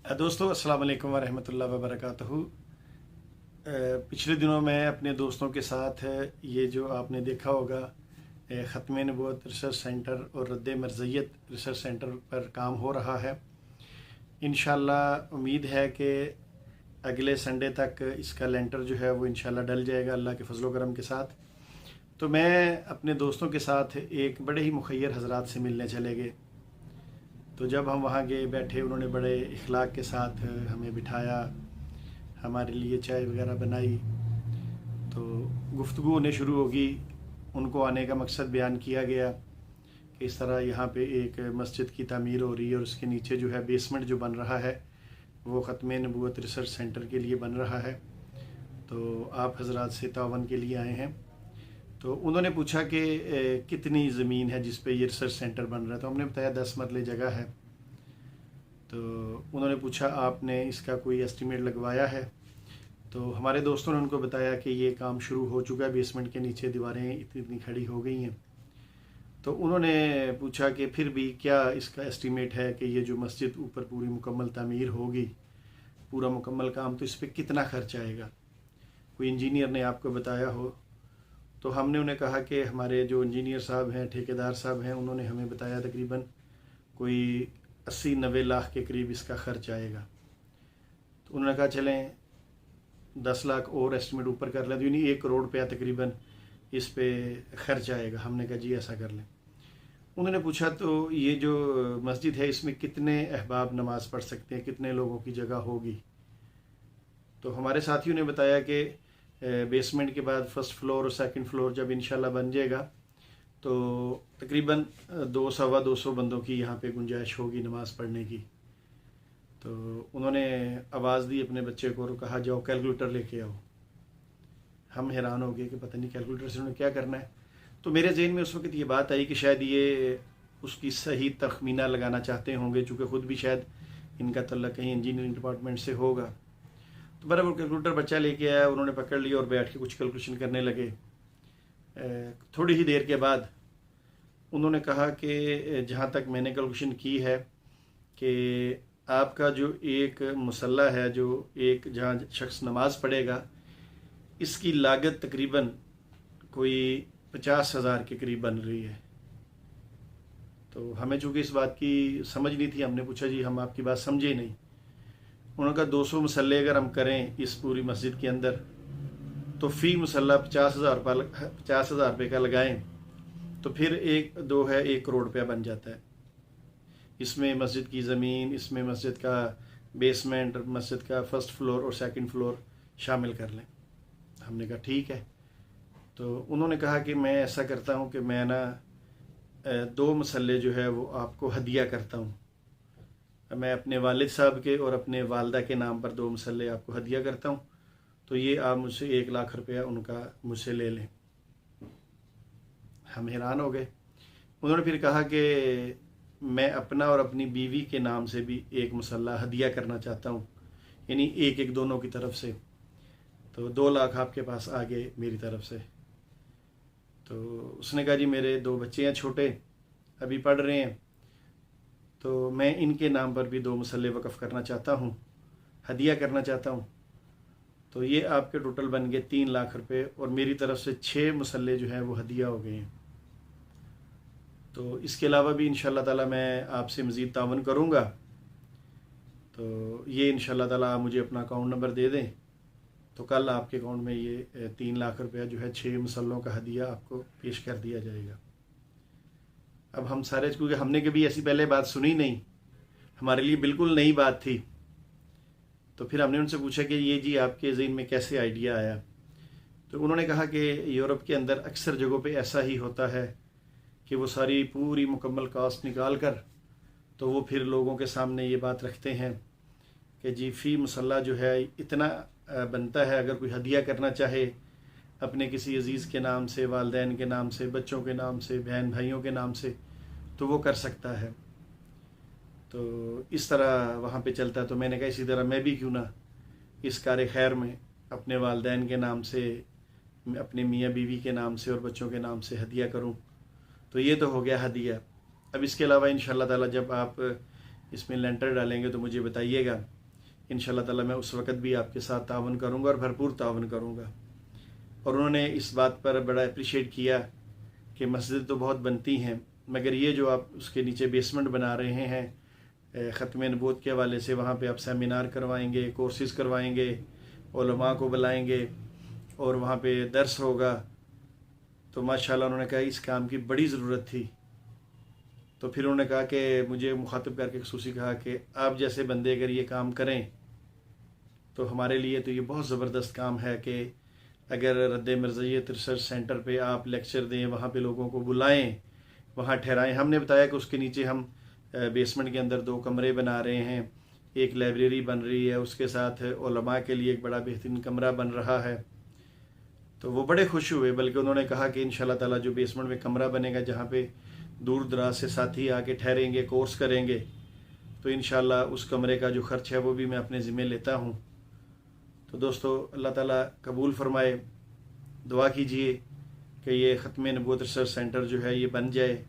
दोस्तों अस्सलाम वालेकुम वरहमतुल्लाहि वबरकातुहू। पिछले दिनों मैं अपने दोस्तों के साथ ये जो आपने देखा होगा ख़त्म नबूवत रिसर्च सेंटर और रद्द मरज़ियत रिसर्च सेंटर पर काम हो रहा है। इंशाल्लाह उम्मीद है कि अगले संडे तक इसका लेंटर जो है वो इंशाल्लाह डल जाएगा अल्लाह के फजल करम के साथ। तो मैं अपने दोस्तों के साथ एक बड़े ही मुखय्यर हज़रात से मिलने चले गए। तो जब हम वहाँ गए बैठे, उन्होंने बड़े इखलाक के साथ हमें बिठाया, हमारे लिए चाय वगैरह बनाई। तो गुफ्तगू होने शुरू होगी। उनको आने का मकसद बयान किया गया कि इस तरह यहाँ पे एक मस्जिद की तामीर हो रही है और उसके नीचे जो है बेसमेंट जो बन रहा है वो ख़त्म नबूवत रिसर्च सेंटर के लिए बन रहा है। तो आप हजरात से तावन के लिए आए हैं। तो उन्होंने पूछा कि कितनी ज़मीन है जिस पे ये रिसर्च सेंटर बन रहा है। तो हमने बताया 10 मरले जगह है। तो उन्होंने पूछा आपने इसका कोई एस्टीमेट लगवाया है। तो हमारे दोस्तों ने उनको बताया कि ये काम शुरू हो चुका है, बेसमेंट के नीचे दीवारें इतनी इतनी खड़ी हो गई हैं। तो उन्होंने पूछा कि फिर भी क्या इसका एस्टीमेट है कि ये जो मस्जिद ऊपर पूरी मुकम्मल तामीर होगी, पूरा मुकम्मल काम, तो इस पर कितना खर्च आएगा, कोई इंजीनियर ने आपको बताया हो। तो हमने उन्हें कहा कि हमारे जो इंजीनियर साहब हैं, ठेकेदार साहब हैं, उन्होंने हमें बताया तकरीबन कोई 80-90 लाख के करीब इसका खर्च आएगा। तो उन्होंने कहा चलें 10 लाख और एस्टिमेट ऊपर कर लें, तो यानी 1 करोड़ रुपया तकरीबन इस पे खर्च आएगा। हमने कहा जी ऐसा कर लें। उन्होंने पूछा तो ये जो मस्जिद है इसमें कितने अहबाब नमाज पढ़ सकते हैं, कितने लोगों की जगह होगी। तो हमारे साथियों ने बताया कि बेसमेंट के बाद फर्स्ट फ्लोर और सेकंड फ्लोर जब इंशाल्लाह बन जाएगा तो तकरीबन 200-225 बंदों की यहाँ पे गुंजाइश होगी नमाज़ पढ़ने की। तो उन्होंने आवाज़ दी अपने बच्चे को और कहा जाओ कैलकुलेटर लेके आओ। हम हैरान हो गए कि पता नहीं कैलकुलेटर से उन्होंने क्या करना है। तो मेरे जहन में उस वक्त ये बात आई कि शायद ये उसकी सही तखमीना लगाना चाहते होंगे, चूँकि ख़ुद भी शायद इनका तल्लुक़ कहीं इंजीनियरिंग डिपार्टमेंट से होगा। तो बराबर कैलकुलेटर बच्चा लेके आया, उन्होंने पकड़ लिया और बैठ के कुछ कैलकुलेशन करने लगे। थोड़ी ही देर के बाद उन्होंने कहा कि जहाँ तक मैंने कैलकुलेशन की है कि आपका जो एक मुसल्ला है, जो एक जहाँ शख्स नमाज पढ़ेगा, इसकी लागत तकरीबन कोई 50,000 के करीब बन रही है। तो हमें चूँकि इस बात की समझ नहीं थी, हमने पूछा जी हम आपकी बात समझे नहीं। उन्होंने कहा 200 मुसल्ले अगर हम करें इस पूरी मस्जिद के अंदर तो फ़ी मुसल्ला 50,000 रुपये का लगाएं तो फिर 1 करोड़ रुपया बन जाता है। इसमें मस्जिद की ज़मीन, इसमें मस्जिद का बेसमेंट, मस्जिद का फर्स्ट फ्लोर और सेकंड फ्लोर शामिल कर लें। हमने कहा ठीक है। तो उन्होंने कहा कि मैं ऐसा करता हूँ कि मैं ना 2 मुसल्ले जो है वो आपको हदिया करता हूँ। मैं अपने वालिद साहब के और अपने वालदा के नाम पर 2 मुसल्ले आपको हदिया करता हूँ। तो ये आप मुझसे 1 लाख रुपया उनका मुझसे ले लें। हम हैरान हो गए। उन्होंने फिर कहा कि मैं अपना और अपनी बीवी के नाम से भी 1 मुसल्ला हदिया करना चाहता हूँ, यानी एक दोनों की तरफ से। तो 2 लाख आपके पास आ गए मेरी तरफ से। तो उसने कहा जी मेरे 2 बच्चे हैं छोटे, अभी पढ़ रहे हैं, तो मैं इनके नाम पर भी 2 मुसल्ले वक़्फ़ करना चाहता हूँ, हदिया करना चाहता हूँ। तो ये आपके टोटल बन गए 3 लाख रुपए और मेरी तरफ से 6 मुसल्ले जो हैं वो हदिया हो गए हैं। तो इसके अलावा भी इंशाअल्लाह ताला मैं आपसे मज़ीद तावन करूँगा। तो ये इंशाअल्लाह ताला आप मुझे अपना अकाउंट नंबर दे दें तो कल आपके अकाउंट में ये 3 लाख रुपया जो है 6 मुसल्लों का हदिया आपको पेश कर दिया जाएगा। अब हम सारे, क्योंकि हमने कभी ऐसी पहले बात सुनी नहीं, हमारे लिए बिल्कुल नई बात थी, तो फिर हमने उनसे पूछा कि ये जी आपके ज़हन में कैसे आइडिया आया। तो उन्होंने कहा कि यूरोप के अंदर अक्सर जगहों पे ऐसा ही होता है कि वो सारी पूरी मुकम्मल कास्ट निकाल कर तो वो फिर लोगों के सामने ये बात रखते हैं कि जी फ़ी मुसल्ला जो है इतना बनता है, अगर कोई हदिया करना चाहे अपने किसी अजीज़ के नाम से, वालदैन के नाम से, बच्चों के नाम से, बहन भाइयों के नाम से, तो वो कर सकता है। तो इस तरह वहाँ पे चलता है। तो मैंने कहा इसी तरह मैं भी क्यों ना इस कार खैर में अपने वालदैन के नाम से, अपने मियाँ बीवी के नाम से और बच्चों के नाम से हदिया करूँ। तो ये तो हो गया हदिया। अब इसके अलावा इंशाअल्लाह ताला जब आप اس میں لینٹر ڈالیں گے تو مجھے بتائیے گا، انشاءاللہ تعالی میں اس وقت بھی آپ کے ساتھ تعاون کروں گا اور بھرپور تعاون کروں گا۔ اور انہوں نے اس بات پر بڑا اپریشیٹ کیا کہ مسجد تو بہت بنتی ہیں، مگر یہ جو آپ اس کے نیچے بیسمنٹ بنا رہے ہیں ختم نبوت کے حوالے سے، وہاں پہ آپ سیمینار کروائیں گے، کورسز کروائیں گے، علماء کو بلائیں گے اور وہاں پہ درس ہوگا، تو ماشاءاللہ انہوں نے کہا اس کام کی بڑی ضرورت تھی۔ تو پھر انہوں نے کہا کہ مجھے مخاطب کر کے خصوصی کہا کہ آپ جیسے بندے اگر یہ کام کریں تو ہمارے لیے تو یہ بہت زبردست کام ہے کہ اگر رد مرزیت ریسرچ سینٹر پہ آپ لیکچر دیں، وہاں پہ لوگوں کو بلائیں، وہاں ٹھہرائیں۔ ہم نے بتایا کہ اس کے نیچے ہم بیسمنٹ کے اندر 2 کمرے بنا رہے ہیں، ایک لائبریری بن رہی ہے، اس کے ساتھ علماء کے لیے ایک بڑا بہترین کمرہ بن رہا ہے۔ تو وہ بڑے خوش ہوئے، بلکہ انہوں نے کہا کہ انشاءاللہ تعالی جو بیسمنٹ میں کمرہ بنے گا جہاں پہ دور دراز سے ساتھی آ کے ٹھہریں گے، کورس کریں گے، تو انشاءاللہ اس کمرے کا جو خرچ ہے وہ بھی میں اپنے ذمہ لیتا ہوں۔ تو دوستو اللہ تعالیٰ قبول فرمائے، دعا کیجئے کہ یہ ختم نبوت ریسرچ سینٹر جو ہے یہ بن جائے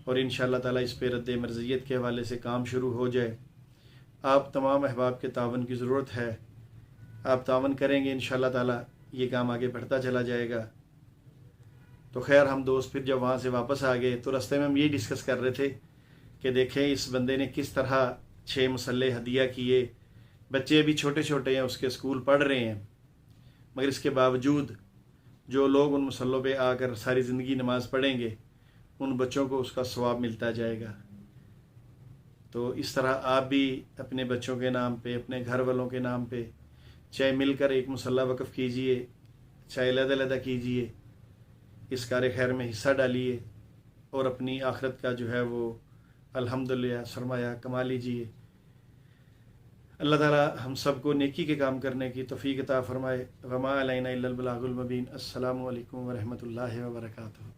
اور انشاءاللہ تعالیٰ اس پہ رد مرزیت کے حوالے سے کام شروع ہو جائے۔ آپ تمام احباب کے تعاون کی ضرورت ہے، آپ تعاون کریں گے انشاءاللہ تعالیٰ یہ کام آگے بڑھتا چلا جائے گا۔ تو خیر ہم دوست پھر جب وہاں سے واپس آ گئے تو رستے میں ہم یہی ڈسکس کر رہے تھے کہ دیکھیں اس بندے نے کس طرح 6 مسلح ہدیہ کیے، بچے ابھی چھوٹے چھوٹے ہیں، اس کے اسکول پڑھ رہے ہیں، مگر اس کے باوجود جو لوگ ان مسلوں پہ آ کر ساری زندگی نماز پڑھیں گے ان بچوں کو اس کا ثواب ملتا جائے گا۔ تو اس طرح آپ بھی اپنے بچوں کے نام پہ، اپنے گھر والوں کے نام پہ چاہے مل کر ایک مسلح وقف کیجئے، چاہے علیحدہ علیحدہ کیجئے، اس کار خیر میں حصہ ڈالیے اور اپنی آخرت کا جو ہے وہ الحمدللہ سرمایہ کما لیجئے۔ اللہ تعالی ہم سب کو نیکی کے کام کرنے کی توفیق عطا فرمائے۔ وما علینا الا البلاغ المبین۔ السلام علیکم ورحمۃ اللہ وبرکاتہ۔